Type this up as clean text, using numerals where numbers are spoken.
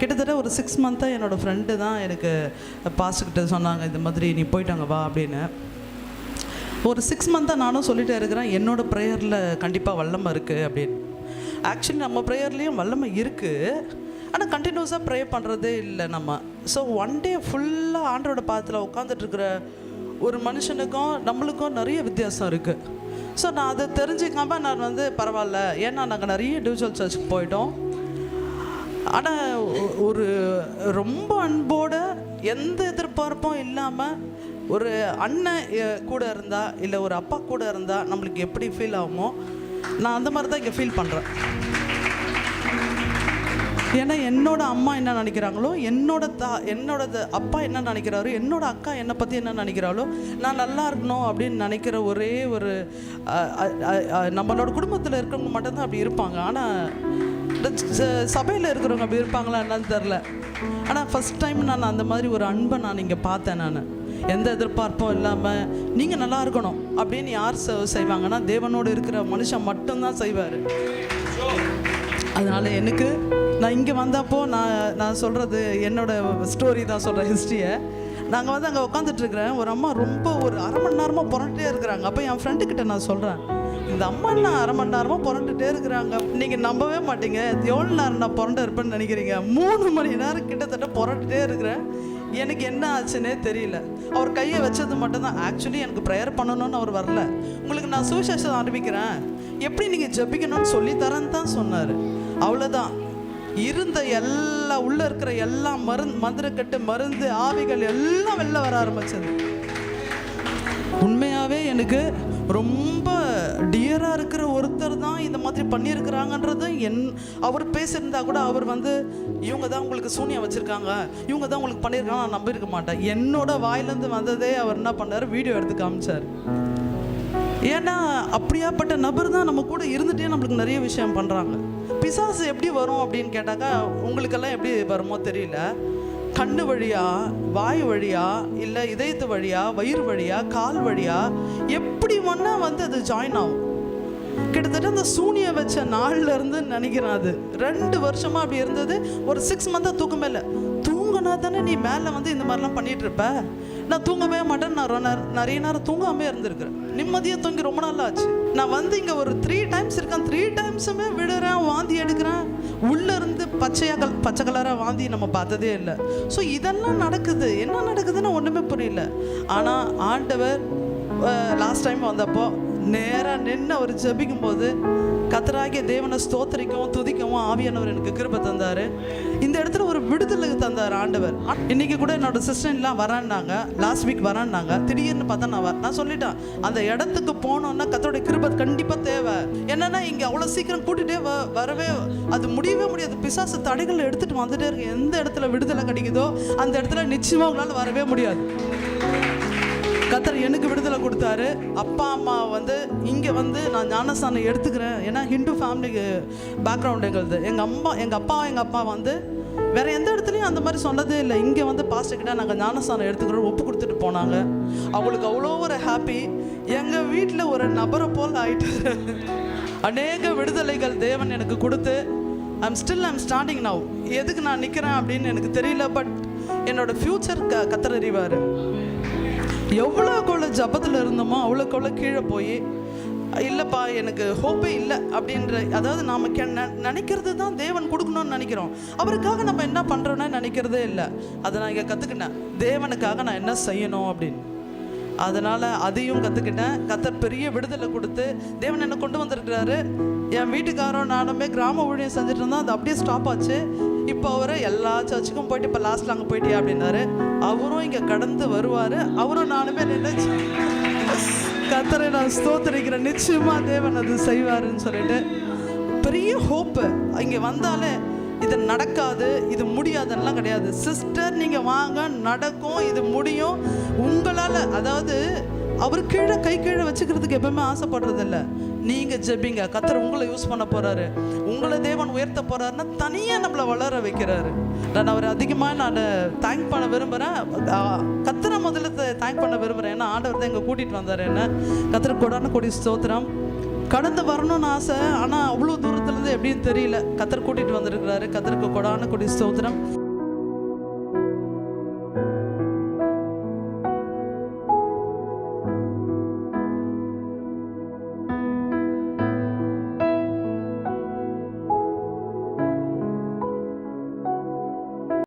கிட்டத்தட்ட ஒரு 6 மந்த்தாக என்னோடய ஃப்ரெண்டு தான் எனக்கு பாஸ்ட்டுக்கிட்ட சொன்னாங்க, இந்த மாதிரி நீ போயிட்டாங்க வா அப்படின்னு. ஒரு 6 மந்த்தாக நானும் சொல்லிகிட்டே இருக்கிறேன், என்னோடய ப்ரேயரில் கண்டிப்பாக வல்லமை இருக்குது அப்படின்னு. ஆக்சுவலி நம்ம ப்ரேயர்லேயும் வல்லமை இருக்குது, ஆனால் கண்டினியூஸாக ப்ரே பண்ணுறதே இல்லை நம்ம. ஸோ ஒன் டே ஃபுல்லாக ஆண்டரோட பாதத்தில் உட்காந்துட்ருக்கிற ஒரு மனுஷனுக்கும் நம்மளுக்கும் நிறைய வித்தியாசம் இருக்குது. ஸோ நான் அதை தெரிஞ்சுக்காமல் நான் வந்து பரவாயில்ல, ஏன்னா நாங்கள் நிறைய இண்டிவிஜுவல் சர்ச்சுக்கு போயிட்டோம். ஆனால் ஒரு ரொம்ப அன்போடு எந்த எதிர்பார்ப்பும் இல்லாமல் ஒரு அண்ணன் கூட இருந்தால் இல்லை ஒரு அப்பா கூட இருந்தால் நம்மளுக்கு எப்படி ஃபீல் ஆகுமோ, நான் அந்த மாதிரி தான் இங்கே ஃபீல் பண்ணுறேன். ஏன்னா என்னோட அம்மா என்ன நினைக்கிறாங்களோ, என்னோட அப்பா என்ன நினைக்கிறாரோ, என்னோட அக்கா என்னை பற்றி என்ன நினைக்கிறாளோ, நான் நல்லா இருக்கணும் அப்படின்னு நினைக்கிற ஒரே ஒரு நம்மளோட குடும்பத்தில் இருக்கிறவங்க மட்டும்தான் அப்படி இருப்பாங்க. ஆனால் சபையில் இருக்கிறவங்க அப்படி இருப்பாங்களா என்னன்னு தெரில. ஆனால் ஃபஸ்ட் டைம் நான் அந்த மாதிரி ஒரு அன்பை நான் இங்கே பார்த்தேன். நான் எந்த எதிர்பார்ப்பும் இல்லாமல் நீங்கள் நல்லா இருக்கணும் அப்படின்னு யார் செய்வாங்கன்னா, தேவனோடு இருக்கிற மனுஷன் மட்டும்தான் செய்வார். அதனால் எனக்கு நான் இங்கே வந்தப்போ நான் சொல்கிறது என்னோடய ஸ்டோரி தான் சொல்கிறேன், ஹிஸ்ட்ரியை. நாங்கள் வந்து அங்கே உட்காந்துட்ருக்குறேன், ஒரு அம்மா ரொம்ப ஒரு 1/2 மணி நேரமாக புரண்டுட்டே இருக்கிறாங்க. அப்போ என் ஃப்ரெண்டுக்கிட்ட நான் சொல்கிறேன், இந்த அம்மா நான் 1/2 மணி நேரமாக புரண்டுட்டே இருக்கிறாங்க, நீங்கள் நம்பவே மாட்டீங்க எவ்வளோ நேரம் நான் புரண்டு இருப்பேன்னு நினைக்கிறீங்க. 3 மணி நேரம் கிட்டத்தட்ட புரண்டுட்டே இருக்கிறேன். எனக்கு என்ன ஆச்சுன்னே தெரியல. அவர் கையை வச்சது மட்டும்தான். ஆக்சுவலி எனக்கு ப்ரேயர் பண்ணணும்னு அவர் வரல, உங்களுக்கு நான் சுவிசேஷம் ஆரம்பிக்கிறேன், எப்படி நீங்கள் ஜெபிக்கணும்னு சொல்லித்தரேன்னு தான் சொன்னார். அவ்வளோதான். இருந்த எல்லா உள்ளே இருக்கிற எல்லா மந்திரக்கட்டு மருந்து ஆவிகள் எல்லாம் வெளில வர ஆரம்பிச்சது. உண்மையாகவே எனக்கு ரொம்ப டியராக இருக்கிற ஒருத்தர் தான் இந்த மாதிரி பண்ணியிருக்கிறாங்கன்றது அவர் பேசியிருந்தா கூட அவர் வந்து இவங்க தான் உங்களுக்கு சூனியம் வச்சுருக்காங்க, இவங்க தான் உங்களுக்கு பண்ணியிருக்காங்க நான் நம்பியிருக்க மாட்டேன். என்னோட வாயிலேருந்து வந்ததே அவர் என்ன பண்ணார், வீடியோ எடுத்து காமிச்சார். ஏன்னா அப்படியாப்பட்ட நபர் தான் நம்ம கூட இருந்துகிட்டே நம்மளுக்கு நிறைய விஷயம் பண்ணுறாங்க. பிசாசு எப்படி வரும் அப்படின்னு கேட்டாக்கா, உங்களுக்கெல்லாம் எப்படி வருமோ தெரியல. கண்ணு வழியா, வாய் வழியா, இல்லை இதயத்து வழியா, வயிறு வழியா, கால் வழியா, எப்படி ஒன்றா வந்து அது ஜாயின் ஆகும். கிட்டத்தட்ட அந்த சூனிய வச்ச நாள்ல இருந்து நினைக்கிறேன், அது 2 வருஷமாக அப்படி இருந்தது. ஒரு 6 மந்தாக தூக்கமே இல்லை. தூங்கினா தானே நீ மேலே வந்து இந்த மாதிரிலாம் பண்ணிகிட்டு இருப்ப. நான் தூங்கவே மாட்டேன். நான் நிறைய நேரம் தூங்காமே இருந்திருக்கிறேன். நிம்மதியாக தூங்கி ரொம்ப நாள் ஆச்சு. நான் வந்து இங்கே ஒரு 3 டைம்ஸ் இருக்கேன். 3 டைம்ஸுமே விடுறேன், வாந்தி எடுக்கிறேன். உள்ளே இருந்து பச்சை கலராக வாந்தி நம்ம பார்த்ததே இல்லை. ஸோ இதெல்லாம் நடக்குது. என்ன நடக்குதுன்னு ஒன்றுமே புரியல. ஆனால் ஆண்டவர் லாஸ்ட் டைம் வந்தப்போ நேராக நின்று அவர் ஜெபிக்கும் போது கர்த்தராகிய தேவனை ஸ்தோத்திரிக்கவும் துதிக்கவும் ஆவியானவர் எனக்கு கிருபை தந்தார். இந்த இடத்துல ஒரு விடுதலை தந்தார் ஆண்டவர். இன்றைக்கி கூட என்னோடய சிஸ்டர்லாம் வரான்னாங்க, லாஸ்ட் வீக் வரான்னாங்க. திடீர்னு பார்த்தா நான் சொல்லிட்டேன், அந்த இடத்துக்கு போனோன்னா கர்த்தருடைய கிருபை கண்டிப்பாக தேவை. என்னென்னா இங்கே அவ்வளோ சீக்கிரம் கூட்டிகிட்டே வரவே அது முடியவே முடியாது. பிசாசு தடைகள் எடுத்துகிட்டு வந்துட்டே இருக்கு. எந்த இடத்துல விடுதலை கிடைக்குதோ அந்த இடத்துல நிச்சயமாக உங்களால் வரவே முடியாது. கர்த்தர் எனக்கு விடுதலை கொடுத்தாரு. அப்பா அம்மா வந்து இங்கே வந்து நான் ஞானஸ்தானம் எடுத்துக்கிறேன். ஏன்னா ஹிந்து ஃபேமிலி பேக்ரவுண்ட் எங்களுது. எங்கள் அப்பா வந்து வேறு எந்த இடத்துலையும் அந்த மாதிரி சொன்னதே இல்லை. இங்கே வந்து பாஸ்டர்கிட்ட நாங்கள் ஞானஸ்தானம் எடுத்துக்கிறோம் ஒப்பு கொடுத்துட்டு போனாங்க. அவங்களுக்கு அவ்வளோ ஒரு ஹாப்பி. எங்கள் வீட்டில் ஒரு நபரை போல் ஆகிட்டு அநேக விடுதலைகள் தேவன் எனக்கு கொடுத்து ஐம் ஸ்டாண்டிங் நவ். எதுக்கு நான் நிற்கிறேன் அப்படின்னு எனக்கு தெரியல. பட் என்னோடய ஃப்யூச்சர் கர்த்தர் அறிவார். எவ்வளோக்குள்ள ஜபத்தில் இருந்தோமோ அவ்வளோக்குள்ள கீழே போய் இல்லைப்பா எனக்கு ஹோப்பே இல்லை அப்படின்ற, அதாவது நாம் நினைக்கிறது தான் தேவன் கொடுக்கணும்னு நினைக்கிறோம். அவருக்காக நம்ம என்ன பண்ணுறோன்னா நினைக்கிறதே இல்லை. அதை நான் இங்கே கற்றுக்கிட்டேன், தேவனுக்காக நான் என்ன செய்யணும் அப்படின்னு. அதனால் அதையும் கற்றுக்கிட்டேன். கர்த்தர் பெரிய விடுதலை கொடுத்து தேவன் என்னை கொண்டு வந்திருக்கிறாரு. என் வீட்டுக்காரரும் நானுமே கிராம ஊழியம் செஞ்சுட்டு இருந்தோம். அது அப்படியே ஸ்டாப் ஆச்சு. இப்போ அவர் எல்லா சர்ச்சுக்கும் போயிட்டு இப்போ லாஸ்ட்டில் அங்கே போயிட்டியா அப்படின்னாரு. அவரும் இங்கே கடந்து வருவார். அவரும் நானுமே நினைச்சு கர்த்தரை நான் ஸ்தோத்திரிக்கிறேன், நிச்சயமாக தேவன் அது செய்வாருன்னு சொல்லிட்டு பெரிய ஹோப்பு. இங்கே வந்தாலே இது நடக்காது, இது முடியாதுன்னெலாம் கிடையாது. சிஸ்டர் நீங்கள் வாங்க, நடக்கும், இது முடியும் உங்களால். அதாவது அவர் கை கீழே வச்சுக்கிறதுக்கு எப்பவுமே ஆசைப்படுறதில்ல. நீங்கள் ஜெபிங்க, கர்த்தர் உங்களை யூஸ் பண்ண போகிறாரு, உங்களை தேவன் உயர்த்த போகிறாருன்னா தனியாக நம்மளை வளர வைக்கிறாரு. நான் அவர் அதிகமாக நான் தேங்க் பண்ண விரும்புகிறேன். கர்த்தரை முதல்ல தேங்க் பண்ண விரும்புகிறேன். ஏன்னா ஆண்டவர் தான் எங்கே கூட்டிகிட்டு வந்தார். என்ன கர்த்தருக்கு கொடான கொடி ஸ்தோத்திரம். கடந்து வரணும்னு ஆசை, ஆனால் அவ்வளோ தூரத்துலேருந்து எப்படின்னு தெரியல. கத்தர் கூட்டிகிட்டு வந்திருக்கிறாரு. கத்தருக்கு கொடான கொடி ஸ்தோத்திரம்.